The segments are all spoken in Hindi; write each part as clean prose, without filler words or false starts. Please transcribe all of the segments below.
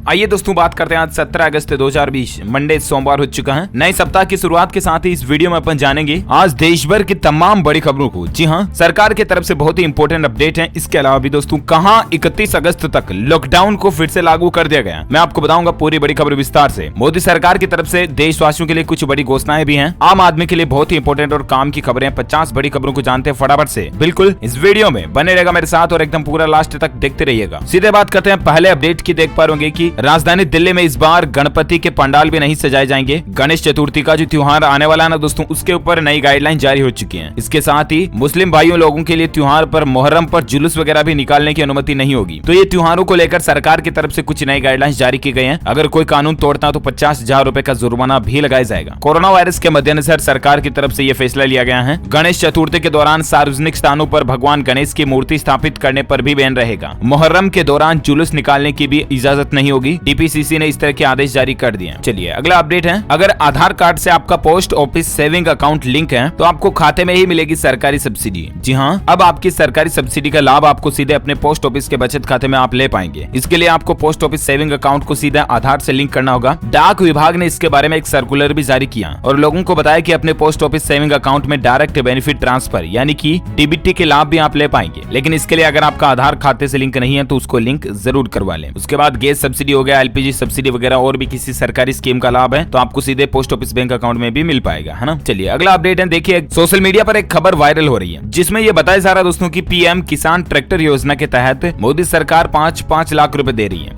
आइए दोस्तों बात करते हैं आज 17 अगस्त 2020 मंडे सोमवार हो चुका है। नए सप्ताह की शुरुआत के साथ ही इस वीडियो में अपन जानेंगे आज देश भर की तमाम बड़ी खबरों को। जी हाँ, सरकार की तरफ से बहुत ही इंपॉर्टेंट अपडेट है। इसके अलावा भी दोस्तों कहां 31 अगस्त तक लॉकडाउन को फिर से लागू कर दिया गया, मैं आपको बताऊंगा पूरी बड़ी खबर विस्तार से। मोदी सरकार की तरफ से देशवासियों के लिए कुछ बड़ी घोषणाएं भी हैं। आम आदमी के लिए बहुत ही इंपॉर्टेंट और काम की खबरें। 50 बड़ी खबरों को जानते हैं फटाफट से। बिल्कुल इस वीडियो में बने रहेगा मेरे साथ और एकदम पूरा लास्ट तक देखते रहिएगा। सीधे बात करते हैं पहले अपडेट की। देख पा रहे कि राजधानी दिल्ली में इस बार गणपति के पंडाल भी नहीं सजाए जाएंगे। गणेश चतुर्थी का जो त्योहार आने वाला है ना दोस्तों, उसके ऊपर नई गाइडलाइन जारी हो चुकी है। इसके साथ ही मुस्लिम भाइयों लोगों के लिए त्योहार पर मुहर्रम पर जुलूस वगैरह भी निकालने की अनुमति नहीं होगी। तो ये त्योहारों को लेकर सरकार की तरफ से कुछ नई गाइडलाइंस जारी की गई हैं। अगर कोई कानून तोड़ता है तो 50,000 रुपए का जुर्माना भी लगाया जाएगा। कोरोना वायरस के मद्देनजर सरकार की तरफ से यह फैसला लिया गया है। गणेश चतुर्थी के दौरान सार्वजनिक स्थानों पर भगवान गणेश की मूर्ति स्थापित करने पर भी बैन रहेगा। मुहर्रम के दौरान जुलूस निकालने की भी इजाजत नहीं होगी। डीपीसीसी ने इस तरह के आदेश जारी कर दिए। चलिए अगला अपडेट है। अगर आधार कार्ड से आपका post office saving account link है तो आपको खाते में ही मिलेगी सरकारी सब्सिडी। जी हाँ, अब आपकी सरकारी सब्सिडी का लाभ आपको सीधे अपने पोस्ट ऑफिस के बचत खाते में आप ले पाएंगे। इसके लिए आपको पोस्ट ऑफिस सेविंग अकाउंट को सीधा आधार से लिंक करना होगा। डाक विभाग ने इसके बारे में एक सर्कुलर भी जारी किया और लोगों को बताया कि अपने पोस्ट ऑफिस सेविंग अकाउंट में डायरेक्ट बेनिफिट ट्रांसफर यानी कि डीबीटी के लाभ भी आप ले पाएंगे। लेकिन इसके लिए अगर आपका आधार खाते से लिंक नहीं है तो उसको लिंक जरूर करवा लें। उसके बाद गैस सब्सिडी हो गया, एलपीजी सब्सिडी वगैरह और भी किसी सरकारी स्कीम का लाभ है तो आपको सीधे पोस्ट ऑफिस बैंक अकाउंट में भी मिल पाएगा, है ना। चलिए अगला अपडेट है। देखिए सोशल मीडिया पर एक खबर वायरल हो रही है जिसमें यह बताया जा रहा है दोस्तों की पीएम किसान ट्रैक्टर योजना के तहत मोदी सरकार 5-5 लाख रुपए दे रही है।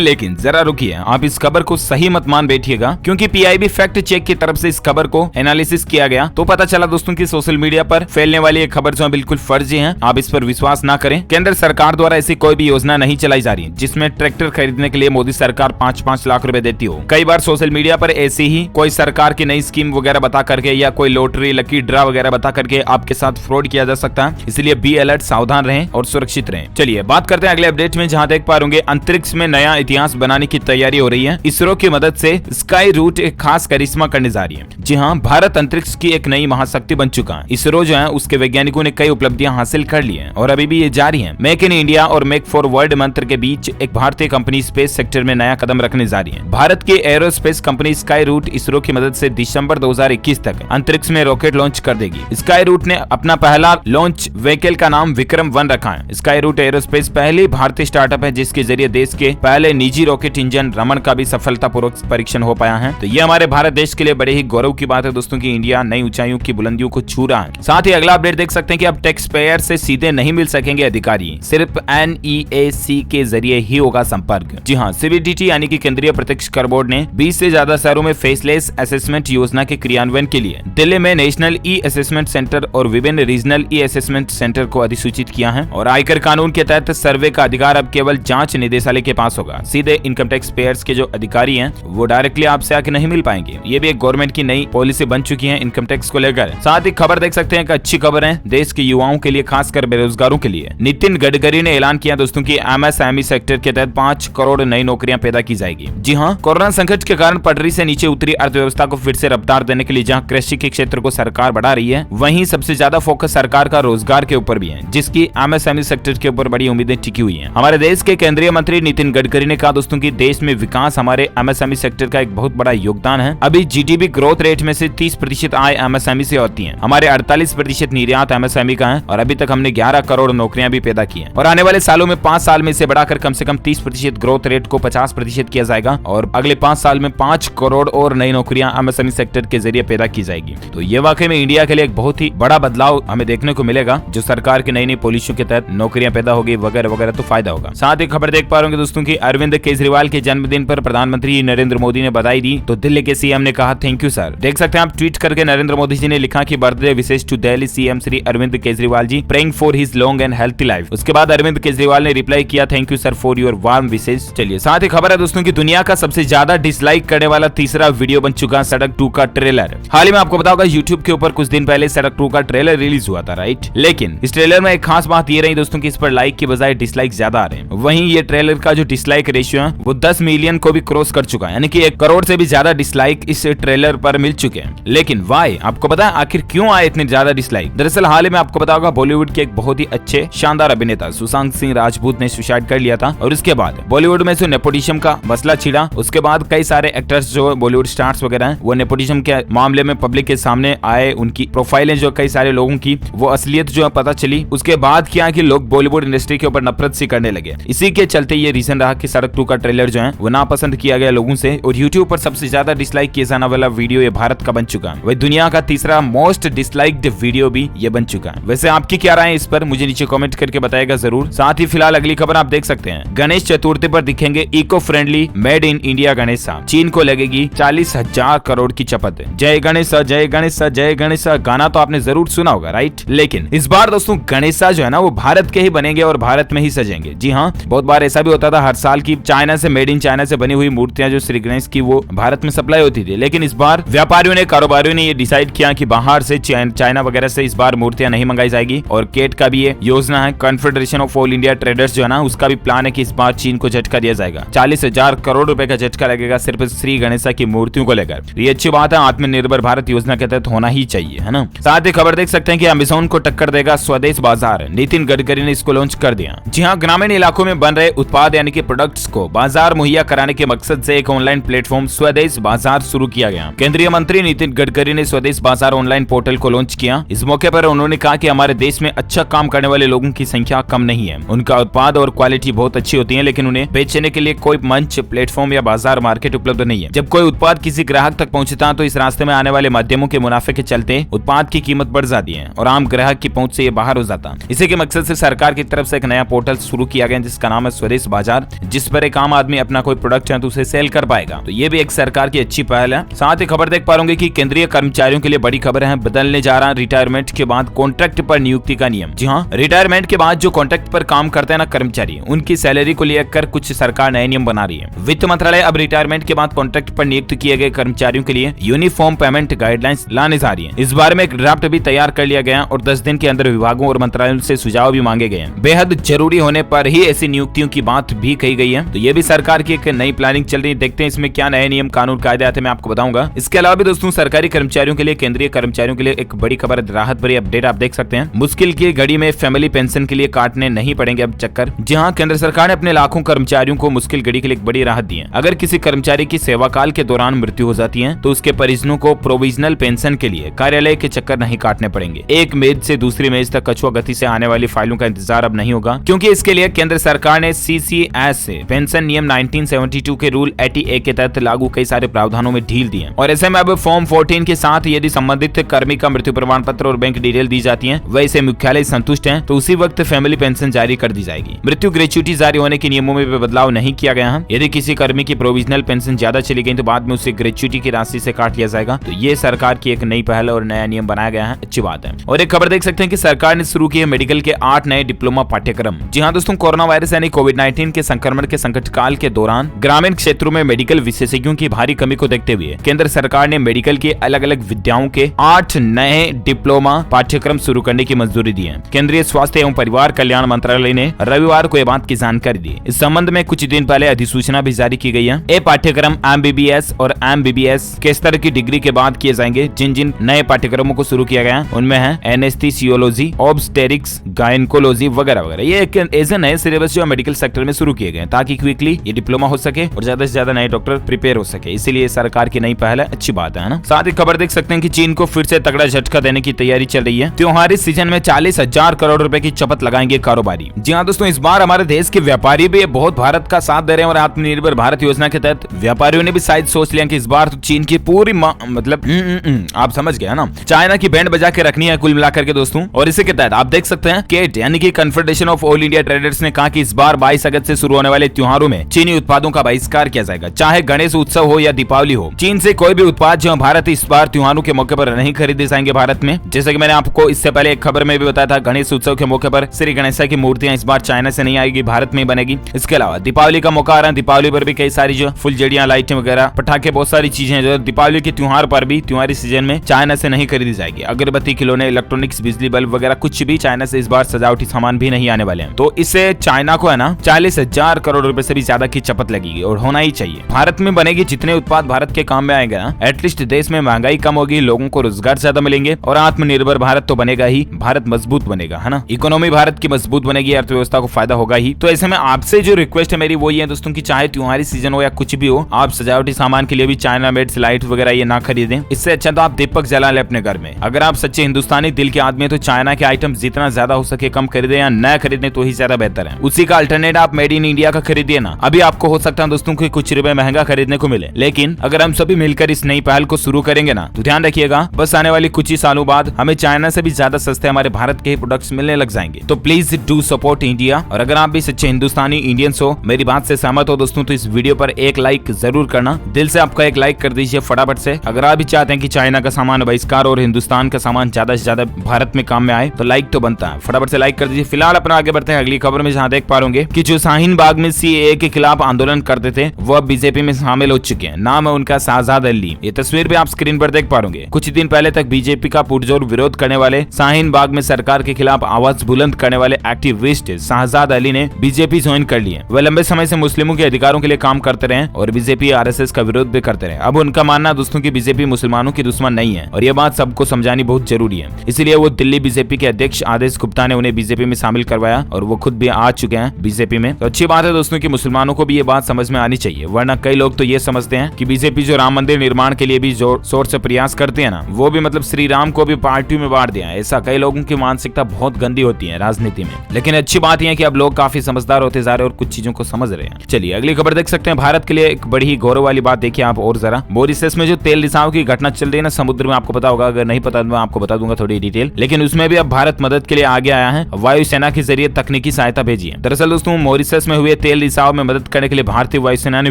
लेकिन जरा रुकिए, आप इस खबर को सही मत मान बैठिएगा क्योंकि पीआईबी फैक्ट चेक की तरफ से इस खबर को एनालिसिस किया गया तो पता चला दोस्तों की सोशल मीडिया पर फैलने वाली ये खबर जो बिल्कुल फर्जी है। आप इस पर विश्वास ना करें। केंद्र सरकार द्वारा ऐसी कोई भी योजना नहीं चलाई जा रही जिसमें ट्रैक्टर खरीदने के लिए मोदी सरकार 5-5 लाख रुपए देती हो। कई बार सोशल मीडिया पर ऐसी ही कोई सरकार की नई स्कीम वगैरह बता करके या कोई लॉटरी लकी ड्रा वगैरह बता करके आपके साथ फ्रॉड किया जा सकता है। इसलिए बी अलर्ट, सावधान रहें और सुरक्षित रहें। चलिए बात करते हैं अगले अपडेट में जहां देख पा रहे अंतरिक्ष में नया इतिहास बनाने की तैयारी हो रही है। इसरो की मदद से स्काई रूट एक खास करिश्मा करने जा रही है। जी हाँ, भारत अंतरिक्ष की एक नई महाशक्ति बन चुका है। इसरो जो है उसके वैज्ञानिकों ने कई उपलब्धियां हासिल कर ली हैं और अभी भी ये जारी है। मेक इन इंडिया और मेक फॉर वर्ल्ड मंत्र के बीच एक भारतीय कंपनी स्पेस सेक्टर में नया कदम रखने जा रही है। भारत की aerospace company Skyroot ISRO की मदद से दिसंबर 2021 तक अंतरिक्ष में रॉकेट लॉन्च कर देगी। स्काई रूट ने अपना पहला लॉन्च व्हीकल का नाम विक्रम-1 रखा है। स्काई रूट एरोस्पेस पहली भारतीय स्टार्टअप है जिसके जरिए देश के पहले निजी रॉकेट इंजन रमन का भी सफलतापूर्वक परीक्षण हो पाया है। तो ये हमारे भारत देश के लिए बड़े ही गौरव की बात है दोस्तों की इंडिया नई ऊंचाइयों की बुलंदियों को छू रहा है। साथ ही अगला अपडेट देख सकते हैं कि अब टैक्स पेयर से सीधे नहीं मिल सकेंगे अधिकारी, सिर्फ NEAC के जरिए ही होगा संपर्क। जी हाँ, CBDT यानी कि केंद्रीय प्रत्यक्ष कर बोर्ड ने 20 से ज्यादा शहरों में फेसलेस असेसमेंट योजना के क्रियान्वयन के लिए दिल्ली में नेशनल ई असेसमेंट सेंटर और विभिन्न रीजनल ई असेसमेंट सेंटर को अधिसूचित किया है। और आयकर कानून के तहत सर्वे का अधिकार अब केवल जांच निदेशालय के पास होगा। सीधे इनकम टैक्स पेयर्स के जो अधिकारी हैं वो डायरेक्टली आपसे आके नहीं मिल पाएंगे। ये भी एक गवर्नमेंट की नई पॉलिसी बन चुकी है इनकम टैक्स को लेकर। साथ ही खबर देख सकते हैं, अच्छी खबर है देश के युवाओं के लिए, खासकर बेरोजगारों के लिए। नितिन गडकरी ने ऐलान किया दोस्तों की MSME सेक्टर के तहत 5 करोड़ नई नौकरियां पैदा की जाएगी। जी हाँ, कोरोना संकट के कारण पटरी से नीचे उतरी अर्थव्यवस्था को फिर से रफ्तार देने के लिए जहां कृषि के क्षेत्र को सरकार बढ़ा रही है, वहीं सबसे ज्यादा फोकस सरकार का रोजगार के ऊपर भी है, जिसकी MSME सेक्टर के ऊपर बड़ी उम्मीदें टिकी हुई हैं। हमारे देश के केंद्रीय मंत्री नितिन गडकरी ने कहा दोस्तों की देश में विकास हमारे MSME सेक्टर का एक बहुत बड़ा योगदान है। अभी GDP ग्रोथ रेट में से 30% आय MSME से होती है। हमारे 48% निर्यात MSME का है और अभी तक हमने 11 करोड़ नौकरियां भी पैदा की हैं। और आने वाले सालों में 5 साल में इसे बढ़ाकर कम से कम 30% ग्रोथ रेट को 50% किया जाएगा और अगले 5 साल में 5 करोड़ और नई नौकरियां MSME सेक्टर के जरिए पैदा की जाएगी। तो ये वाकई में इंडिया के लिए एक बहुत ही बड़ा बदलाव हमें देखने को मिलेगा। जो सरकार की नई पॉलिसियों के तहत नौकरियां पैदा होगी वगैरह वगैरह, तो फायदा होगा। साथ ही खबर देख पा रहे होंगे दोस्तों की अरविंद केजरीवाल के जन्मदिन पर प्रधानमंत्री नरेंद्र मोदी ने बधाई दी तो दिल्ली के सीएम ने कहा थैंक यू सर। देख सकते हैं आप, ट्वीट करके नरेंद्र मोदी जी ने लिखा कि birthday wishes to Delhi CM Shri Arvind Kejriwal ji, praying for his long and healthy life. उसके बाद अरविंद केजरीवाल ने रिप्लाई किया thank you sir for your warm wishes. चलिए साथ ही खबर है दोस्तों की दुनिया का सबसे ज्यादा डिसलाइक करने वाला तीसरा वीडियो बन चुका सड़क 2 का ट्रेलर। हाल ही में आपको बताऊंगा यूट्यूब के ऊपर कुछ दिन पहले सड़क 2 का ट्रेलर रिलीज हुआ था, राइट। लेकिन इस ट्रेलर में एक खास बात ये रही दोस्तों की इस पर लाइक की बजाय डिसलाइक ज्यादा आ रहे हैं। वहीं ये ट्रेलर का जो डिसलाइक रेशियो है वो 10 मिलियन को भी क्रॉस कर चुका है, यानी कि 1 करोड़ से भी ज्यादा डिसलाइक इस ट्रेलर पर मिल चुके हैं। लेकिन वाई, आपको पता है आखिर क्यों आए इतने ज्यादा डिसलाइक? दरअसल हाल ही में आपको बताऊंगा बॉलीवुड के एक बहुत ही अच्छे शानदार अभिनेता सुशांत सिंह राजपूत ने सुसाइड कर लिया था और इसके बाद बॉलीवुड में में से नेपोटिज्म का मसला छिड़ा। उसके बाद कई सारे एक्टर्स जो बॉलीवुड स्टार्स वगैरह हैं वो नेपोटिज्म के मामले में पब्लिक के सामने आए, उनकी प्रोफाइलें जो कई सारे लोगों की वो असलियत जो है पता चली। उसके बाद क्या कि लोग बॉलीवुड इंडस्ट्री के ऊपर नफरत सी करने लगे। इसी के चलते ये रीजन रहा कि सड़क 2 का ट्रेलर जो है वो नापसंद किया गया लोगों से, और यूट्यूब पर सबसे ज्यादा डिसलाइक किया जाने वाला वीडियो ये भारत का बन चुका है। वही दुनिया का तीसरा मोस्ट डिसलाइक्ड वीडियो भी ये बन चुका है। वैसे आपकी क्या राय है इस पर मुझे नीचे कमेंट करके बताएगा जरूर। साथ ही फिलहाल अगली खबर आप देख सकते हैं, गणेश चतुर्थी पर दिखेंगे eco friendly made in India Ganesha, चीन को लगेगी 40,000 करोड़ की चपत। जय गणेशा जय गणेशा जय गणेशा गाना तो आपने जरूर सुना होगा, राइट। लेकिन इस बार दोस्तों गणेशा जो है ना वो भारत के ही बनेंगे और भारत में ही सजेंगे। जी हाँ, बहुत बार ऐसा भी होता था हर साल की चाइना से मेड इन चाइना से बनी हुई मूर्तियां जो श्री गणेश की वो भारत में सप्लाई होती थी। लेकिन इस बार व्यापारियों ने कारोबारियों ने ये डिसाइड किया कि बाहर से चाइना वगैरह से इस बार मूर्तियां नहीं मंगाई जाएगी, और केट का भी ये योजना है, confederation of all India traders जो है ना उसका भी प्लान है कि इस बार चीन को झटका दिया जाएगा। 40,000 करोड़ रुपए का झटका लगेगा सिर्फ श्री गणेशा की मूर्तियों को लेकर। ये अच्छी बात है, आत्मनिर्भर भारत योजना के तहत होना ही चाहिए, है ना। साथ ही खबर देख सकते हैं कि अमेज़न को टक्कर देगा स्वदेश बाजार, नितिन गडकरी ने इसको लॉन्च कर दिया। जी हाँ, ग्रामीण इलाकों में बन रहे उत्पाद यानी कि प्रोडक्ट्स को बाजार मुहैया कराने के मकसद से एक ऑनलाइन प्लेटफॉर्म स्वदेश बाजार शुरू किया गया। केंद्रीय मंत्री नितिन गडकरी ने स्वदेश बाजार ऑनलाइन पोर्टल को लॉन्च किया। इस मौके पर उन्होंने कहा कि हमारे देश में अच्छा काम करने वाले लोगों की संख्या कम नहीं है, उनका उत्पाद और क्वालिटी बहुत अच्छी होती है, लेकिन उन्हें बेचने के लिए कोई मंच, प्लेटफॉर्म या बाजार मार्केट उपलब्ध नहीं है। जब कोई उत्पाद किसी ग्राहक तक पहुंचता है तो इस रास्ते में आने वाले माध्यमों के मुनाफे के चलते उत्पाद की कीमत बढ़ जाती है और आम ग्राहक की पहुंच से ये बाहर हो जाता। इसी के मकसद से सरकार की तरफ से एक नया पोर्टल शुरू किया गया जिसका नाम है स्वदेश बाजार, जिस पर एक आम आदमी अपना कोई प्रोडक्ट है तो उसे सेल कर पाएगा। तो ये भी एक सरकार की अच्छी पहल है। साथ ही खबर देख पाओगे कि केंद्रीय कर्मचारियों के लिए बड़ी खबर है, बदलने जा रहा रिटायरमेंट के बाद कॉन्ट्रैक्ट पर नियुक्ति का नियम। जी हाँ, रिटायरमेंट के बाद जो कॉन्ट्रैक्ट पर काम करते हैं ना कर्मचारी, उनकी सैलरी को लेकर कुछ सरकार नए नियम बना रही है। वित्त मंत्रालय अब रिटायरमेंट के बाद कॉन्ट्रैक्ट पर नियुक्त किए गए कर्मचारियों के लिए यूनिफॉर्म पेमेंट गाइडलाइंस लाने जा रही है। इस बारे में एक ड्राफ्ट भी तैयार कर लिया गया और 10 दिन के अंदर विभागों और मंत्रालयों से सुझाव भी मांगे गए हैं। बेहद जरूरी होने पर ही ऐसी नियुक्तियों की बात भी कही गई है। तो ये भी सरकार की एक नई प्लानिंग चल रही है। देखते हैं इसमें क्या नए नियम, कानून, कायदे आते हैं, मैं आपको बताऊंगा। इसके अलावा भी दोस्तों सरकारी कर्मचारियों के लिए, केंद्रीय कर्मचारियों के लिए एक बड़ी खबर, राहत भरी अपडेट आप देख सकते हैं। मुश्किल की घड़ी में फैमिली पेंशन के लिए काटने नहीं पड़ेंगे अब चक्कर। जी हाँ, केंद्र सरकार ने अपने लाखों कर्मचारियों को मुश्किल घड़ी के लिए एक बड़ी राहत दी है। अगर किसी कर्मचारी की सेवा काल के दौरान मृत्यु हो जाती है तो उसके परिजनों को प्रोविजनल पेंशन के लिए कार्यालय के चक्कर नहीं काटने पड़ेंगे। एक मेज से दूसरी मेज तक कछुआ गति से आने वाली फाइलों का इंतजार अब नहीं होगा, क्योंकि इसके लिए केंद्र सरकार ने CCS से पेंशन नियम 1972 के रूल 80A के तहत लागू कई सारे प्रावधानों में ढील दी है। और ऐसे में अब फॉर्म 14 के साथ यदि संबंधित कर्मी का मृत्यु प्रमाण पत्र और बैंक डिटेल दी जाती है, वह इसे मुख्यालय संतुष्ट है तो उसी वक्त फैमिली पेंशन जारी कर दी जाएगी। मृत्यु ग्रेच्युटी जारी होने के नियमों में बदलाव नहीं किया गया है। यदि किसी कर्मी की प्रोविजनल पेंशन ज्यादा चली गई तो बाद में उसे ग्रेच्युटी की राशि से काट लिया जाएगा। तो ये सरकार की एक नई पहल और नया नियम बनाया गया है, अच्छी बात है। और एक खबर देख सकते हैं कि सरकार ने शुरू किए मेडिकल के 8 नए डिप्लोमा पाठ्यक्रम। जी हाँ दोस्तों, कोरोना वायरस यानी कोविड-19 के संक्रमण के संकट काल के दौरान ग्रामीण क्षेत्रों में मेडिकल विशेषज्ञों की भारी कमी को देखते हुए केंद्र सरकार ने मेडिकल के अलग अलग विद्याओं के 8 नए डिप्लोमा पाठ्यक्रम शुरू करने की मंजूरी दी है। केंद्रीय स्वास्थ्य एवं परिवार कल्याण मंत्रालय ने रविवार को यह बात की जानकारी दी। इस संबंध में कुछ दिन पहले अधिसूचना भी जारी की गई है। ये पाठ्यक्रम MBBS और MBBS के स्तर की डिग्री के बाद किए जाएंगे। जिन जिन नए पाठ्यक्रमों को शुरू किया गया उनमें है एनेस्थीसियोलॉजी, ऑब्स्टेरिक्स, गायनेकोलॉजी वगैरह वगैरह। ये एक ऐसे नए सिलेबस जो मेडिकल सेक्टर में शुरू किए गए ताकि क्विकली ये डिप्लोमा हो सके और ज्यादा से ज्यादा नए डॉक्टर प्रिपेयर हो सके। इसीलिए सरकार की नई पहल है, अच्छी बात है ना। साथ ही खबर देख सकते हैं कि चीन को फिर से तगड़ा झटका देने की तैयारी चल रही है। त्योहारी सीजन में 40,000 करोड़ रुपए की चपत लगाएंगे कारोबारी। जी हाँ दोस्तों, इस बार हमारे देश के व्यापारी भी बहुत भारत का साथ दे रहे हैं और आत्मनिर्भर भारत योजना के तहत व्यापारियों ने भी शायद सोच लिया कि इस बार तो चीन की पूरी मतलब आप समझ गए ना, चाइना की बैंड बजा के रखनी है कुल मिलाकर के दोस्तों। और इसी के तहत आप देख सकते हैं केट यानी कि confederation of all India traders ने कहा कि इस बार 22 अगस्त से शुरू होने वाले त्योहारों में चीनी उत्पादों का बहिष्कार किया जाएगा, चाहे गणेश उत्सव हो या दीपावली हो। चीन से कोई भी उत्पाद जो भारत इस बार त्योहारों के मौके पर नहीं खरीदे जाएंगे भारत में। जैसे कि मैंने आपको इससे पहले एक खबर में भी बताया था, गणेश उत्सव के मौके पर श्री गणेशा की मूर्तियां इस बार चाइना से नहीं आएगी, भारत में बनेगी। इसके अलावा दीपावली का मौका आ रहा है, दीपावली पर भी कई सारी जो फुलझड़ियां, लाइटें वगैरह, पटाखे, बहुत सारी चीजें जो दीपावली के त्योहार पर भी त्योहारी सीजन में चाइना से नहीं खरीदी जाएगी। अगरबत्ती, खिलौने, इलेक्ट्रॉनिक्स, बिजली बल्ब वगैरह कुछ भी चाइना से इस बार सजावटी सामान भी नहीं आने वाले हैं। तो इससे चाइना को है ना 40,000 करोड़ रुपए से भी ज्यादा की चपत लगेगी और होना ही चाहिए। भारत में बनेगी, जितने उत्पाद भारत के काम में आएगा ना, एटलीस्ट देश में महंगाई कम होगी, लोगों को रोजगार ज्यादा मिलेंगे और आत्मनिर्भर भारत तो बनेगा ही, भारत मजबूत बनेगा, है ना। इकोनॉमी भारत की मजबूत बनेगी, अर्थव्यवस्था को फायदा होगा ही। तो ऐसे में आपसे जो रिक्वेस्ट है मेरी वो ये है दोस्तों की चाहे त्योहारी सीजन हो या कुछ भी हो, आप सजावटी सामान के लिए भी चाइना मेड लाइट वगैरह ये ना खरीदें। इससे अच्छा तो आप दीपक जला ले अपने घर में। अगर आप सच्चे हिंदुस्तानी दिल के आदमी है तो चाइना के आइटम जितना ज्यादा हो सके कम खरीदे या न खरीदे तो ही ज्यादा बेहतर है। उसी का अल्टरनेट आप मेड इन इंडिया का खरीदिए ना। अभी आपको हो सकता है दोस्तों की कुछ रुपए महंगा खरीदने को मिले, लेकिन अगर हम सभी मिलकर इस नई पहल को शुरू करेंगे ना तो ध्यान रखिएगा बस आने वाली कुछ ही सालों बाद हमें चाइना से भी ज्यादा सस्ते हमारे भारत के प्रोडक्ट्स मिलने लग जाएंगे। तो प्लीज डू सपोर्ट इंडिया। और अगर आप भी सच्चे हिंदुस्तानी इंडियंस हो, मेरी बात से सहमत हो दोस्तों, तो इस वीडियो पर एक लाइक जरूर करना। दिल से आपका एक लाइक कर दीजिए फटाफट से। अगर आप भी चाहते हैं कि चाइना का सामान बहिष्कार और हिंदुस्तान का सामान ज्यादा से ज्यादा भारत में काम में आए तो लाइक तो बनता है, फटाफट से लाइक कर दीजिए। फिलहाल अपना आगे बढ़ते हैं अगली खबर में, जहां देख पा रहे कि जो शाहीन बाग में सीएए के खिलाफ आंदोलन करते थे वो अब बीजेपी में शामिल हो चुके हैं। नाम है उनका शाहजाद अली। ये तस्वीर भी आप स्क्रीन पर देख पा रहे। कुछ दिन पहले तक बीजेपी का पुरजोर विरोध करने वाले शाहीन बाग में सरकार के खिलाफ आवाज बुलंद करने वाले एक्टिविस्ट शाहजाद अली ने बीजेपी ज्वाइन कर लिया। वे लंबे समय से मुस्लिमों के अधिकारों के लिए काम करते रहे और बीजेपी आरएसएस का विरोध भी करते रहे। अब उनका मानना दोस्तों की बीजेपी मुसलमानों की दुश्मन नहीं है और ये बात सबको समझानी बहुत जरूरी है। इसलिए वो दिल्ली बीजेपी के अध्यक्ष आदेश गुप्ता ने उन्हें बीजेपी में शामिल करवाया और वो खुद भी आ चुके हैं बीजेपी में। तो अच्छी बात है दोस्तों कि मुसलमानों को भी ये बात समझ में आनी चाहिए, वरना कई लोग तो ये समझते हैं कि बीजेपी जो राम मंदिर निर्माण के लिए भी जोर शोर से प्रयास करते हैं ना, वो भी मतलब श्री राम को भी पार्टी में बांट दिया है। ऐसा कई लोगों की मानसिकता बहुत गंदी होती है राजनीति में। लेकिन अच्छी बात यह है कि अब लोग काफी समझदार होते जा रहे हैं और कुछ चीजों को समझ रहे हैं। चलिए अगली खबर देख सकते हैं। भारत के लिए एक बड़ी ही गौरव वाली बात देखिए आप और जरा। मॉरिशस में जो तेल रिसाव की घटना चल रही है ना समुद्र में, आपको पता होगा, अगर नहीं पता तो मैं आपको बता दूंगा थोड़ी डिटेल। लेकिन उसमें भी अब भारत मदद के लिए आगे आया है, वायुसेना के जरिए तकनीकी सहायता भेजी है। दरअसल दोस्तों मॉरिशस में हुए तेल रिसाव में मदद करने के लिए भारतीय वायुसेना ने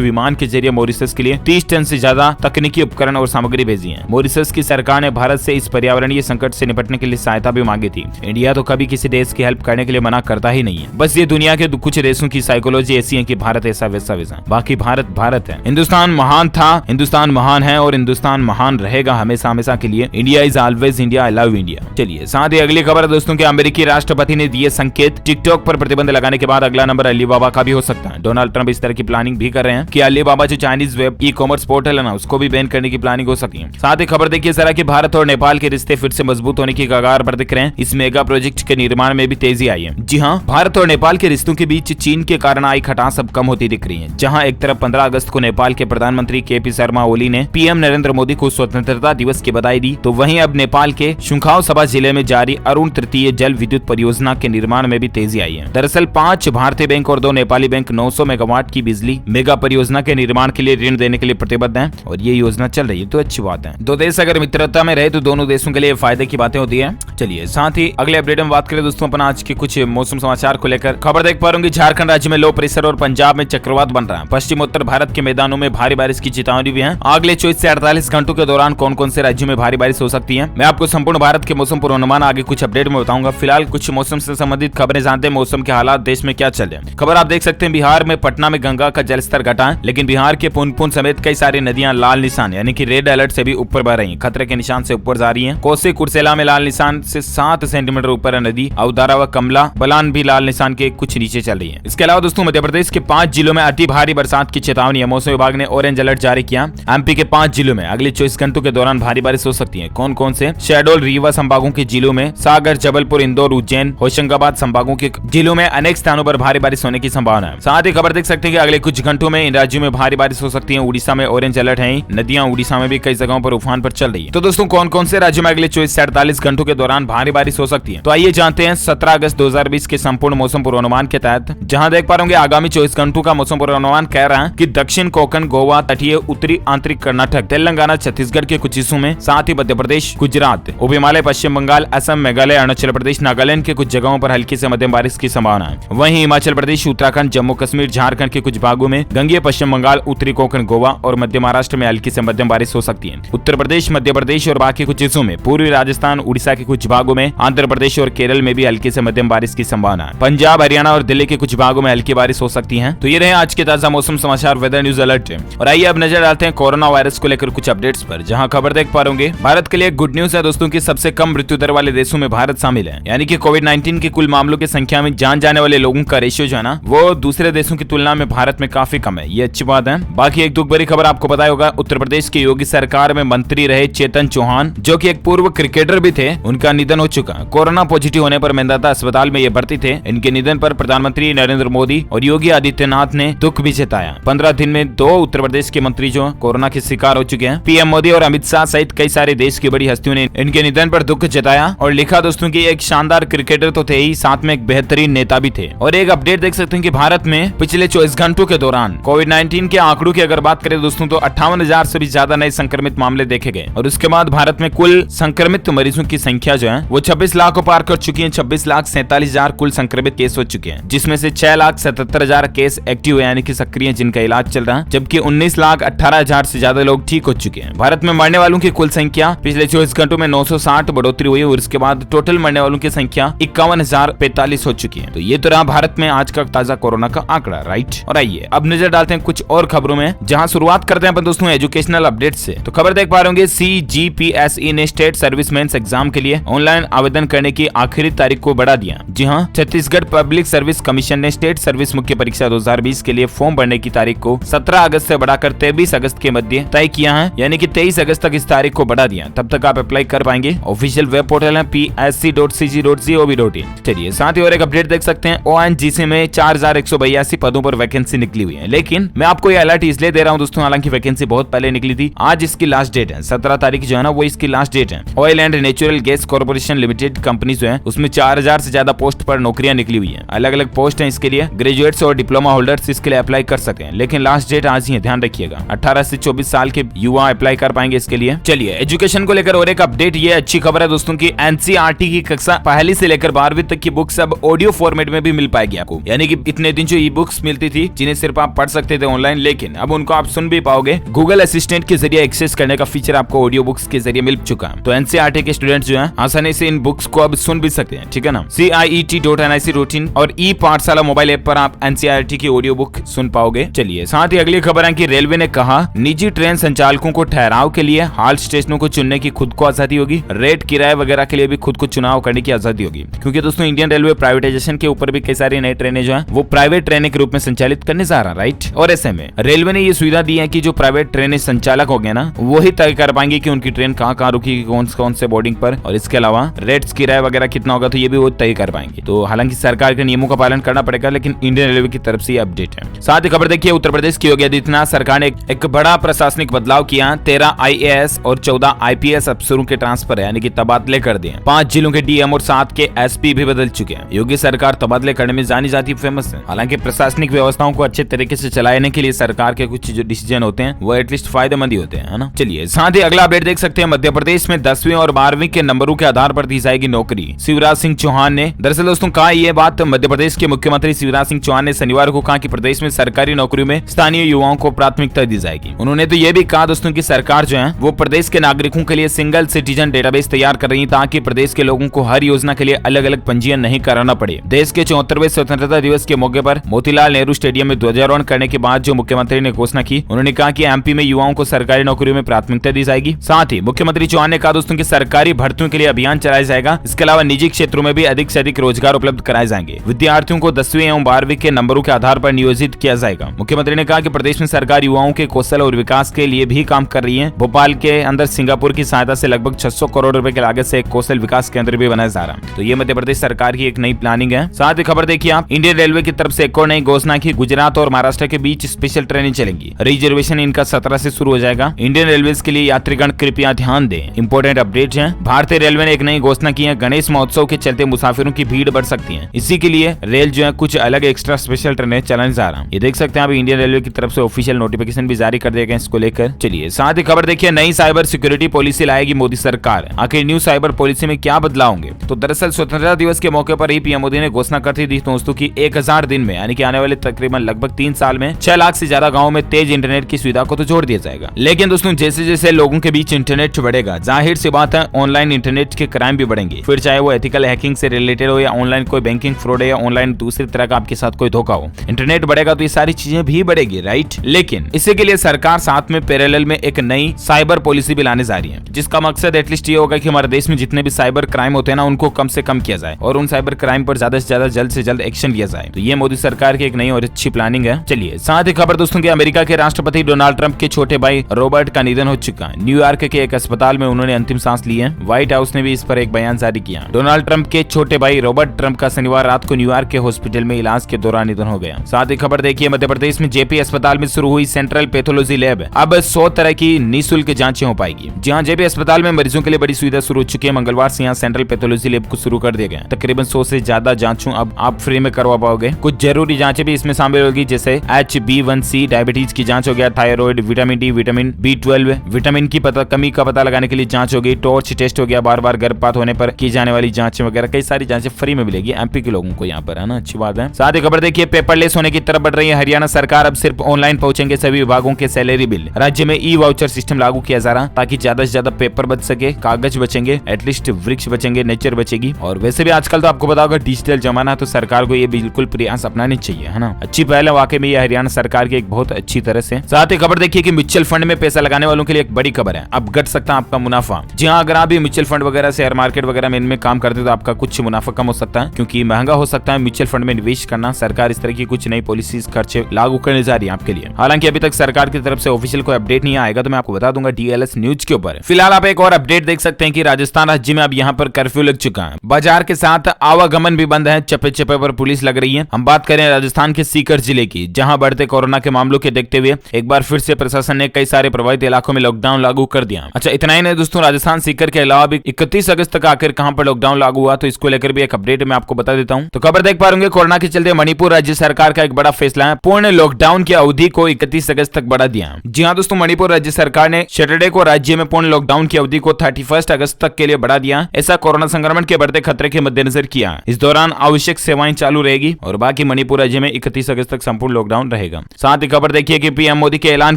विमान के जरिए मॉरिशस के लिए 30 टन से ज्यादा तकनीकी उपकरण और सामग्री भेजी है। मॉरिशस की सरकार ने भारत से इस पर्यावरणीय संकट से निपटने के लिए सहायता भी मांगी थी। इंडिया तो कभी किसी देश की हेल्प करने के लिए मना करता ही नहीं है। बस ये दुनिया के कुछ देशों की साइकोलॉजी ऐसी है कि भारत ऐसा वैसा वैसा, बाकी भारत भारत है। हिंदुस्तान महान था, हिंदुस्तान महान है और हिंदुस्तान महान रहेगा हमेशा हमेशा के लिए। India is always India, I love India. चलिए साथ ही अगली खबर है दोस्तों के अमेरिकी राष्ट्रपति ने दिए संकेत। टिकटॉक पर प्रतिबंध लगाने के बाद अगला नंबर अलीबाबा का भी हो सकता है। डोनाल्ड ट्रंप इस तरह की प्लानिंग भी कर रहे हैं कि अलीबाबा जो Chinese web e commerce portal है ना उसको भी बैन करने की प्लानिंग हो सकती है। साथ ही खबर देखिए जरा कि भारत और नेपाल के रिश्ते फिर से मजबूत होने की कगार पर दिख रहे हैं। इस मेगा प्रोजेक्ट के निर्माण में भी तेजी आई है। जी हाँ, भारत और नेपाल के रिश्तों के बीच चीन के कारण आई खटास अब कम होती दिख रही है। जहां एक तरफ 15 अगस्त को नेपाल के प्रधानमंत्री केपी शर्मा ओली ने पीएम नरेंद्र मोदी को स्वतंत्रता दिवस की बधाई दी, तो वहीं अब नेपाल के सुंखाव सभा जिले में जारी अरुण तृतीय जल विद्युत परियोजना के निर्माण में भी तेजी आई है। दरअसल 5 भारतीय बैंक और 2 नेपाली बैंक 900 मेगावाट की बिजली मेगा परियोजना के निर्माण के लिए ऋण देने के लिए प्रतिबद्ध हैं और ये योजना चल रही है, तो अच्छी बात है। दो देश अगर मित्रता में रहे तो दोनों देशों के लिए फायदे की बातें होती है। चलिए साथ ही अगले अपडेट में बात करें दोस्तों अपन आज के कुछ मौसम समाचार को लेकर। खबर देख पा रहे होंगे झारखंड राज्य में लो प्रेशर और पंजाब में चक्रवात बन रहा है। पश्चिमोत्तर भारत के मैदानों में भारी बारिश की चेतावनी भी है। अगले 24 से 48 घंटों के दौरान कौन कौन से राज्यों में भारी बारिश हो सकती है, मैं आपको संपूर्ण भारत के मौसम पूर्वानुमान आगे कुछ अपडेट में बताऊंगा। फिलहाल कुछ मौसम से संबंधित खबरें जानते हैं, मौसम के हालात देश में क्या चल रहे हैं। खबर आप देख सकते हैं बिहार में पटना में गंगा का जलस्तर घटा है, लेकिन बिहार के पुनपुन समेत कई सारी नदियां लाल निशान यानी कि रेड अलर्ट से भी ऊपर बह रही हैं, खतरे के निशान से ऊपर जा रही हैं। कोसी कुर्सेला में लाल निशान से 7 सेंटीमीटर ऊपर है नदी। औदारा व कमला बलान भी लाल निशान के कुछ नीचे चल रही है। इसके अलावा दोस्तों मध्य प्रदेश के 5 जिलों में अति भारी बरसात की चेतावनी है। मौसम विभाग ने ऑरेंज अलर्ट जारी किया। एमपी के 5 जिलों में अगले 24 घंटों के दौरान भारी बारिश हो सकती है। कौन कौन से? शहडोल रीवा संभागों के जिलों में, सागर जबलपुर इंदौर उज्जैन होशंगाबाद संभागों के जिलों में अनेक स्थानों पर भारी बारिश होने की संभावना है। साथ ही खबर देख सकते हैं कि अगले कुछ घंटों में इन राज्यों में भारी बारिश हो सकती है। उड़ीसा में ऑरेंज अलर्ट है। नदियां उड़ीसा में भी कई जगहों पर उफान पर चल रही है। तो दोस्तों कौन कौन से राज्यों में अगले 24 से 48 घंटों के दौरान भारी बारिश हो सकती है, तो आइए जानते हैं 17 अगस्त 2020 के संपूर्ण मौसम पूर्वानुमान के तहत। जहां देख पा रहे आगामी 24 घंटों का मौसम पूर्वानुमान कह रहा है कि दक्षिण कोकण, गोवा, तटीय उत्तरी आंतरिक कर्नाटक, तेलंगाना, छत्तीसगढ़ के कुछ हिस्सों में, साथ ही मध्य प्रदेश, गुजरात, उप हिमालय, पश्चिम बंगाल, असम, मेघालय, अरुणाचल प्रदेश, नागालैंड के कुछ जगहों पर हल्की से मध्यम बारिश की संभावना है। वहीं हिमाचल प्रदेश, उत्तराखंड, जम्मू कश्मीर, झारखंड के कुछ भागों में, गंगेय पश्चिम बंगाल, उत्तरी कोकण, गोवा और मध्य महाराष्ट्र में हल्की से मध्यम बारिश हो सकती है। उत्तर प्रदेश, मध्य प्रदेश और बाकी कुछ हिस्सों में, पूर्वी राजस्थान, उड़ीसा के कुछ भागों में, आंध्र प्रदेश और केरल में भी हल्की से मध्यम बारिश की संभावना है। पंजाब, हरियाणा और दिल्ली के कुछ भागों में हल्की बारिश हो सकती है। तो ये रहे आज के ताजा मौसम समाचार वेदर न्यूज अलर्ट। और आइए अब नजर डालते हैं कोरोना वायरस को लेकर कुछ अपडेट्स पर। जहां खबर देख पा रहे भारत के लिए गुड न्यूज है दोस्तों की सबसे कम मृत्यु दर वाले देशों में भारत शामिल है। यानी कि कोविड-19 के कुल मामलों की संख्या में जान जाने वाले लोगों का रेशियो जो है ना वो दूसरे देशों की तुलना में भारत में काफी कम है। ये अच्छी बात है। बाकी एक दुख भरी खबर आपको पता होगा, उत्तर प्रदेश की योगी सरकार में मंत्री रहे चेतन चौहान, जो कि एक पूर्व क्रिकेटर भी थे, उनका निधन हो चुका। कोरोना पॉजिटिव होने पर मेदांता अस्पताल में ये भर्ती थे। इनके निधन पर प्रधानमंत्री नरेंद्र मोदी और योगी योगी आदित्यनाथ ने दुख भी जताया। 15 दिन में 2 उत्तर प्रदेश के मंत्री जो कोरोना के शिकार हो चुके हैं। पीएम मोदी और अमित शाह सहित कई सारे देश की बड़ी हस्तियों ने इनके निधन पर दुख जताया और लिखा दोस्तों की एक शानदार क्रिकेटर तो थे ही, साथ में एक बेहतरीन नेता भी थे। और एक अपडेट देख सकते हैं कि भारत में पिछले 24 घंटों के दौरान कोविड-19 के आंकड़ों की अगर बात करें दोस्तों तो 58,000 से भी ज्यादा नए संक्रमित मामले देखे गए और उसके बाद भारत में कुल संक्रमित मरीजों की संख्या जो है वो 26 लाख को पार कर चुकी है। 26,47,000 कुल संक्रमित केस हो चुके हैं, जिसमें से 6,77,000 केस एक्टिव है यानी कि सक्रिय जिनका इलाज चल रहा है, जबकि 19,18,000 से ज्यादा लोग ठीक हो चुके हैं। भारत में मरने वालों की कुल संख्या पिछले 24 घंटों में 960 बढ़ोतरी हुई और इसके बाद टोटल मरने वालों की संख्या 51,045 हो चुकी है। तो ये तो रहा भारत में आज का ताजा कोरोना का आंकड़ा, राइट। और आइए अब नजर डालते हैं कुछ और खबरों में, जहां शुरुआत करते हैं अपन दोस्तों एजुकेशनल अपडेट से। तो खबर देख पा रहे होंगे CGPSE ने स्टेट सर्विसमेंस एग्जाम के लिए ऑनलाइन आवेदन करने की आखिरी तारीख को बढ़ा दिया। जी हां, छत्तीसगढ़ पब्लिक सर्विस कमीशन ने स्टेट सर्विस मुख्य परीक्षा 2020 के लिए फॉर्म भरने की तारीख को 17 अगस्त से बढ़ाकर 23 अगस्त के मध्य तय किया है, यानी कि 23 अगस्त तक इस तारीख को बढ़ा दिया। तब तक आप अप्लाई कर पाएंगे। ऑफिशियल वेब पोर्टल है psc.cg.gov.in। चलिए साथ ही और एक अपडेट देख सकते हैं, ONGC में 4182 पदों पर वैकेंसी निकली हुई है, लेकिन मैं आपको ये अलर्ट इसलिए दे रहा हूं दोस्तों, हालांकि वैकेंसी बहुत पहले निकली थी। आज इसकी लास्ट डेट है, 17 तारीख जो है ना वो इसकी लास्ट डेट है। Oil and natural gas corporation limited company जो है उसमें 4000 से ज्यादा पोस्ट पर नौकरियां निकली हुई है। अलग अलग पोस्ट है, इसके लिए ग्रेजुएट्स और डिप्लोमा होल्डर्स इसके लिए अप्लाई कर सकते हैं, लेकिन लास्ट डेट आज ही है, ध्यान रखिएगा। 18 से 24 साल के युवा अप्लाई कर पाएंगे इसके लिए। चलिए एजुकेशन को लेकर और एक अपडेट, ये अच्छी खबर है दोस्तों की NCERT की कक्षा पहली से लेकर 12वीं तक की बुक्स अब ऑडियो फॉर्मेट में भी मिल पाएगी आपको। यानी कि इतने दिन जो ई बुक्स मिलती थी जिन्हें सिर्फ आप पढ़ सकते थे ऑनलाइन, लेकिन अब उनको आप सुन भी पाओगे। गूगल असिस्टेंट के जरिए एक्सेस करने का फीचर आपको ऑडियो बुक्स के जरिए मिल चुका है। तो NCERT के स्टूडेंट्स जो हैं आसानी से इन बुक्स को अब सुन भी सकते हैं, ठीक है ना। CIET.NIC और ई पाठशाला मोबाइल ऐप पर आप NCERT की ऑडियो बुक सुन पाओगे। चलिए साथ ही अगली खबर है कि रेलवे ने कहा निजी ट्रेन संचालकों को ठहराव के लिए हाल स्टेशनों को चुनने की खुद को आजादी होगी। रेट किराए वगैरह के लिए भी खुद को चुनाव करने की आजादी होगी, क्योंकि दोस्तों इंडियन रेलवे प्राइवेटाइजेशन के ऊपर भी कई सारी नई ट्रेनें जो है वो प्राइवेट ट्रेनें के रूप में संचालित करने जा रहा है, राइट। और ऐसे में रेलवे ने ये सुविधा दी है कि जो प्राइवेट ट्रेनें संचालक हो गए ना वो ही तय कर पाएंगे कि उनकी ट्रेन कहाँ रुकी, कौन से बोर्डिंग पर, और इसके अलावा रेट्स किराया वगैरह कितना होगा तो ये भी वो तय कर पाएंगे। तो हालांकि सरकार के नियमों का पालन करना पड़ेगा, लेकिन इंडियन रेलवे की तरफ से अपडेट है। साथ ही खबर देखिए, उत्तर प्रदेश की योगी आदित्यनाथ सरकार ने एक बड़ा प्रशासनिक बदलाव किया। 13 IAS और 14 IPS अफसरों के ट्रांसफर यानी कि तबादले कर दिए। 5 जिलों के DM और 7 के SP भी बदल चुके हैं। योगी सरकार तबादले करने में जानी जाती फेमस है। हालांकि प्रशासनिक व्यवस्थाओं को अच्छे तरीके से चलाने के लिए सरकार के कुछ जो डिसीजन होते हैं वो एटलीस्ट फायदेमंद ही होते हैं, है ना। चलिए साथ ही अगला अपडेट देख सकते हैं, मध्य प्रदेश में 10वीं और 12वीं के नंबरों के आधार पर दी जाएगी नौकरी। शिवराज सिंह चौहान ने दरअसल दोस्तों कहा ये बात, मध्य प्रदेश के मुख्यमंत्री शिवराज सिंह चौहान ने शनिवार को कहा कि प्रदेश में सरकारी नौकरियों में स्थानीय युवाओं को प्राथमिकता दी जाएगी। उन्होंने तो ये भी कहा दोस्तों की सरकार जो है वो प्रदेश के नागरिकों के लिए सिंगल सिटीजन डेटाबेस तैयार कर रही है, ताकि प्रदेश के लोगों को हर योजना के लिए अलग अलग पंजीयन नहीं कराना पड़े। देश के 74वें स्वतंत्रता दिवस के मौके पर मोतीलाल नेहरू स्टेडियम में ध्वजारोहण करने के बाद जो मुख्यमंत्री ने घोषणा की, उन्होंने कहा कि MP में युवाओं को सरकारी नौकरियों में प्राथमिकता दी जाएगी। साथ ही मुख्यमंत्री चौहान ने कहा दोस्तों की सरकारी भर्तियों के लिए अभियान चलाया जाएगा। इसके अलावा निजी क्षेत्रों में भी अधिक से अधिक रोजगार उपलब्ध कराए जाएंगे। विद्यार्थियों को 10वीं एवं 12वीं के नंबरों के आधार पर नियोजित किया जाएगा। मुख्यमंत्री ने कहा कि प्रदेश में सरकार युवाओं के कौशल और विकास के लिए भी काम कर रही है। भोपाल के अंदर सिंगापुर की सहायता से लगभग 600 करोड़ रुपए की लागत से एक कौशल विकास केंद्र भी बनाया जा रहा है। तो ये मध्य प्रदेश सरकार की एक नई प्लानिंग है। साथ ही खबर देखिए आप, इंडियन रेलवे की तरफ से एक और नई घोषणा की, गुजरात और महाराष्ट्र के बीच स्पेशल ट्रेनें चलेंगी। रिजर्वेशन इनका 17 से शुरू हो जाएगा। इंडियन रेलवे के लिए यात्रीगण कृपया ध्यान दें, इंपोर्टेंट अपडेट है। भारतीय रेलवे ने एक नई घोषणा की है, गणेश महोत्सव के चलते मुसाफिरों की भीड़ बढ़ सकती है। इसी के लिए रेल जो है कुछ अलग एक्स्ट्रा स्पेशल ट्रेनें चलाने जा रहा है। ये देख सकते हैं आप, इंडियन रेलवे की तरफ से ऑफिशियल नोटिफिकेशन भी जारी कर दिया गया इसको लेकर। चलिए साथ ही खबर देखिए, नई साइबर सिक्योरिटी पॉलिसी लाएगी मोदी सरकार। आखिर न्यू साइबर पॉलिसी में क्या बदलाव होंगे? तो दरअसल स्वतंत्रता दिवस के मौके पर ही पीएम मोदी ने घोषणा कर दी दोस्तों की 1000 दिन में यानी कि आने वाले तकरीबन लगभग 3 साल में 6 लाख से ज्यादा गाँव में तेज इंटरनेट की सुविधा को तो जोड़ दिया जाएगा। लेकिन दोस्तों जैसे जैसे लोगों के बीच इंटरनेट बढ़ेगा, जाहिर सी बात है ऑनलाइन इंटरनेट के क्राइम भी बढ़ेंगे। फिर चाहे वो एथिकल हैकिंग से रिलेटेड हो या ऑनलाइन कोई बैंकिंग फ्रॉड है या ऑनलाइन दूसरी तरह का आपके साथ कोई धोखा हो, इंटरनेट बढ़ेगा तो ये सारी चीजें भी बढ़ेगी, राइट। लेकिन इसी के लिए सरकार साथ में पैरेलल में एक नई साइबर पॉलिसी भी लाने जा रही है, जिसका मकसद एटलीस्ट ये होगा कि हमारे देश में जितने भी साइबर क्राइम होते हैं ना उनको कम से कम किया जाए और उन साइबर क्राइम पर ज्यादा से ज्यादा जल्द से जल्द एक्शन लिया जाए। तो ये मोदी सरकार की एक नई और अच्छी प्लानिंग है। चलिए साथ ही खबर दोस्तों की, अमेरिका के राष्ट्रपति डोनाल्ड ट्रंप के छोटे भाई रॉबर्ट का निधन हो चुका है। न्यूयॉर्क के एक अस्पताल में उन्होंने अंतिम सांस ली है। व्हाइट हाउस ने भी इस पर एक बयान जारी किया। डोनाल्ड ट्रंप के छोटे भाई रॉबर्ट ट्रंप का शनिवार रात को न्यूयॉर्क के हॉस्पिटल में इलाज के दौरान निधन हो गया। साथ ही खबर देखिए, मध्य प्रदेश में जेपी अस्पताल में शुरू हुई सेंट्रल पैथोलॉजी लैब। अब 100 तरह की निःशुल्क जांचें हो पाएगी। जहां जेपी अस्पताल में मरीजों के लिए बड़ी सुविधा शुरू हो चुकी है। मंगलवार से यहाँ सेंट्रल पैथोलॉजी लैब को शुरू कर दिया गया। तकरीबन 100 से ज्यादा जांचों अब आप फ्री में करवा पाओगे। कुछ जरूरी जांचें भी इसमें शामिल होगी, जैसे HbA1c डायबिटीज की जांच हो गया, thyroid, vitamin D, vitamin B12, vitamin की कमी का पता लगाने के लिए जांच होगी, टॉर्च टेस्ट हो गया, बार बार गर्भपात होने पर की जाने वाली जांचें वगैरह, कई सारी जांचें फ्री में मिलेगी MP के लोगों को यहाँ पर, है ना, अच्छी बात है। साथ ही खबर देखिए, पेपरलेस होने की तरफ बढ़ रही है हरियाणा सरकार। अब सिर्फ ऑनलाइन पहुंचेंगे सभी विभागों के सैलरी बिल। राज्य में ई-वाउचर सिस्टम लागू किया जा रहा, ताकि ज्यादा से ज्यादा पेपर बच सके, कागज बचेंगे, एटलीस्ट वृक्ष बचेंगे, नेचर बचेगी। और वैसे भी आजकल तो आपको पता होगा डिजिटल जमाना, तो सरकार को ये बिल्कुल प्रयास अपनाने चाहिए, है ना। अच्छी पहल है वाकई में ये हरियाणा सरकार की एक बहुत अच्छी तरह से। साथ ही खबर देखिए कि म्यूचुअल फंड में पैसा लगाने वालों के लिए एक बड़ी खबर है, अब घट सकता है आपका मुनाफा। जी हाँ, अगर आप भी म्यूचुअल फंड वगैरह, शेयर मार्केट वगैरह में इनमें काम करते हैं तो आपका कुछ मुनाफा कम हो सकता है, क्योंकि महंगा हो सकता है म्यूचुअल फंड में निवेश करना। सरकार इस तरह की कुछ नई पॉलिसीज खर्चे लागू करने जा रही है आपके लिए। हालांकि अभी तक सरकार की तरफ से ऑफिशियल कोई अपडेट नहीं आएगा, तो मैं आपको बता दूंगा DLS न्यूज के ऊपर। फिलहाल आप एक और अपडेट देख सकते हैं कि राजस्थान राज्य में अब यहाँ पर कर्फ्यू लग चुका है। बाजार के साथ आवागमन भी बंद है, चप्पे चप्पे पर पुलिस लग रही है। हम बात करें राजस्थान के सीकर जिले की, जहां बढ़ते कोरोना के मामलों के देखते हुए एक बार फिर से प्रशासन ने कई सारे प्रभावित इलाकों में लॉकडाउन लागू कर दिया। अच्छा, इतना ही नहीं दोस्तों, राजस्थान सीकर के अलावा भी 31 अगस्त तक आखिर कहां पर लॉकडाउन लागू हुआ, तो इसको लेकर भी एक अपडेट मैं आपको बता देता हूं। तो खबर देख पा रहे होंगे, कोरोना के चलते मणिपुर राज्य सरकार का एक बड़ा फैसला है, पूर्ण लॉकडाउन की अवधि को 31 अगस्त तक बढ़ा दिया। जी हाँ दोस्तों, मणिपुर राज्य सरकार ने सैटरडे को राज्य में पूर्ण लॉकडाउन की अवधि को 31 अगस्त तक के लिए बढ़ा दिया। ऐसा कोरोना संक्रमण के बढ़ते खतरे के मद्देनजर किया। इस दौरान आवश्यक सेवाएं चालू रहेगी और बाकी मणिपुर राज्य में 31 अगस्त तक संपूर्ण लॉकडाउन रहेगा। साथ ही खबर देखिए कि पीएम मोदी के ऐलान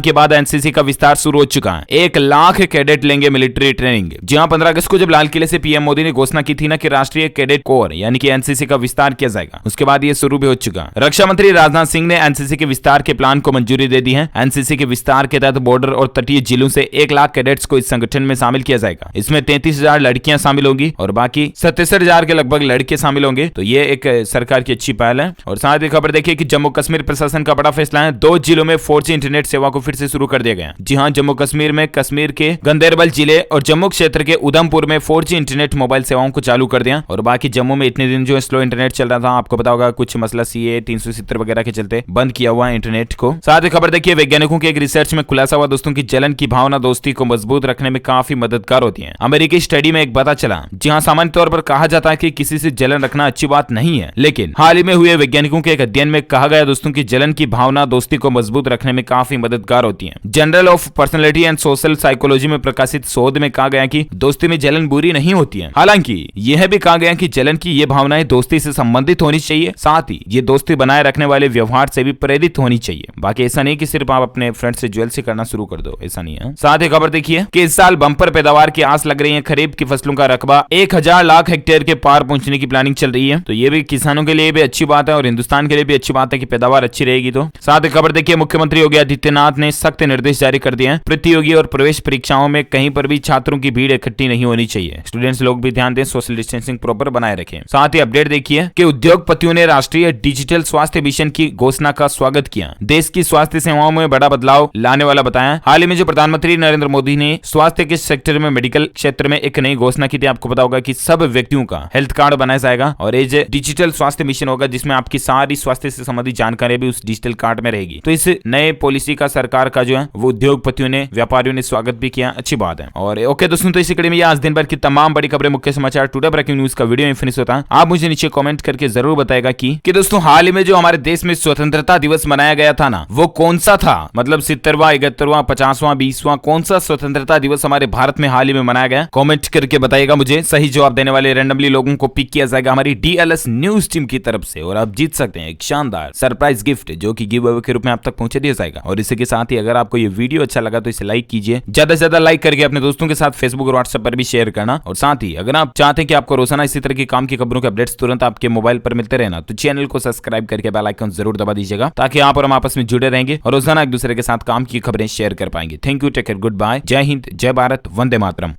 के बाद एनसीसी का विस्तार शुरू हो चुका है। 1 लाख कैडेट लेंगे मिलिट्री ट्रेनिंग। जी हाँ, 15 अगस्त को जब लाल किले से पीएम मोदी ने घोषणा की थी ना कि राष्ट्रीय कैडेट कोर यानी कि एनसीसी का विस्तार किया जाएगा, उसके बाद ये शुरू भी हो चुका। रक्षा मंत्री राजनाथ सिंह ने एनसीसी के विस्तार के प्लान को मंजूरी दे दी है। एनसीसी के विस्तार के तहत बॉर्डर और तटीय जिलों से 1 लाख कैडेट्स को इस संगठन में शामिल किया जाएगा। इसमें 33,000 लड़कियां शामिल होंगी और बाकी 77,000 के लगभग लड़के शामिल होंगे। तो ये एक सरकार की अच्छी पहल है। और साथ ही खबर देखिए कि जम्मू कश्मीर प्रशासन का बड़ा फैसला है, 2 जिलों में 4G इंटरनेट सेवा को फिर से शुरू कर दिया गया। जी हाँ, जम्मू कश्मीर में कश्मीर के गंदेरबल जिले और जम्मू क्षेत्र के उधमपुर में 4G इंटरनेट मोबाइल सेवाओं को चालू कर दिया। और बाकी जम्मू में इतने दिन जो स्लो इंटरनेट चल रहा था, आपको पता होगा कुछ मसला CA 370 वगैरह के चलते बंद किया हुआ है इंटरनेट को। साथ ही खबर देखिए, वैज्ञानिकों के एक रिसर्च में खुलासा हुआ दोस्तों की जलन की भावना दोस्ती को मजबूत रखने में काफी मददगार होती है। अमेरिकी स्टडी में एक पता चला। जी हाँ, सामान्य तौर पर कहा जाता है कि किसी से जलन रखना अच्छी बात नहीं है, लेकिन हाल ही में हुए वैज्ञानिकों के एक अध्ययन में कहा गया दोस्तों की जलन की भावना दोस्ती को मजबूत रखने में काफी मददगार होती है। Journal of personality and social psychology में प्रकाशित शोध में कहा गया कि दोस्ती में जलन बुरी नहीं होती है। हालांकि यह भी कहा गया कि जलन की ये भावनाएं दोस्ती से संबंधित होनी चाहिए, साथ ही ये दोस्ती बनाए रखने वाले व्यवहार से भी प्रेरित होनी चाहिए। बाकी ऐसा नहीं कि सिर्फ आप अपने फ्रेंड से ज्वेल से करना शुरू कर दो, ऐसा नहीं है। साथ ही खबर देखिए कि इस साल बंपर पैदावार की आस लग रही है। खरीफ की फसलों का रकबा 1000 लाख हेक्टेयर के पार पहुंचने की प्लानिंग चल रही है। तो ये भी किसानों के लिए भी अच्छी बात है और हिंदुस्तान के लिए भी अच्छी बात है कि पैदावार अच्छी रहेगी। तो साथ ही खबर देखिए, मुख्यमंत्री योगी आदित्यनाथ ने सख्त निर्देश जारी कर दिए हैं। प्रतियोगी और प्रवेश परीक्षाओं में कहीं पर भी छात्रों की भीड़ इकट्ठी नहीं होनी चाहिए। स्टूडेंट्स लोग भी ध्यान दें, सोशल डिस्टेंसिंग प्रॉपर बनाए रखें। साथ ही अपडेट देखिए कि उद्योगपतियों ने राष्ट्रीय डिजिटल स्वास्थ्य मिशन की घोषणा का स्वागत किया। देश की स्वास्थ्य सेवाओं में बड़ा बदलाव लाने वाला बताया। हाल ही में जो प्रधानमंत्री नरेंद्र मोदी ने स्वास्थ्य के सेक्टर में मेडिकल क्षेत्र में एक नई घोषणा की थी, आपको पता होगा कि सब व्यक्तियों का हेल्थ कार्ड बनाया जाएगा और ये डिजिटल स्वास्थ्य मिशन होगा, जिसमें आपकी सारी स्वास्थ्य से संबंधित जानकारी भी उस डिजिटल कार्ड में रहेगी। तो इस नए पॉलिसी का सरकार का जो है वो उद्योगपतियों ने, व्यापारियों ने स्वागत भी किया, अच्छी बात है। और ओके दोस्तों, तो इसी कड़ी में आज दिन भर की तमाम बड़ी खबरें, मुख्य समाचार, टुडे ब्रेकिंग न्यूज का वीडियो फिनिश होता है। आप मुझे नीचे कमेंट करके जरूर बताएगा कि दोस्तों हाल ही में जो हमारे देश में स्वतंत्रता दिवस मनाया गया था ना, वो कौन सा था? मतलब 70वां, 71वां, 50वां, 20वां, कौन सा स्वतंत्रता दिवस हमारे भारत में हाल ही में मनाया गया? कमेंट करके बताइएगा मुझे। सही जवाब देने वाले रैंडमली लोगों को पिक किया जाएगा हमारी DLS न्यूज टीम की तरफ से और आप जीत सकते हैं एक शानदार सरप्राइज गिफ्ट, जो कि गिव अवे के रूप में आप तक पहुंचा दिया जाएगा। और इसी के साथ ही अगर आपको ये वीडियो अच्छा लगा तो इसे लाइक कीजिए, ज्यादा से ज्यादा लाइक करके अपने दोस्तों के साथ फेसबुक और व्हाट्सएप पर भी शेयर करना। और साथ ही अगर आप चाहते हैं कि आपको रोजाना इसी तरह की काम की खबरों के अपडेट्स तुरंत आपके मोबाइल पर मिलते रहना, तो चैनल को सब्सक्राइब करके बेल आइकन जरूर दबा दीजिएगा, ताकि आप और हम आपस में जुड़े रहेंगे और रोजाना एक दूसरे के साथ काम की खबरें शेयर कर पाएंगे। Thank you, take care, good bye, Jai Hind, जय भारत, वंदे मातरम।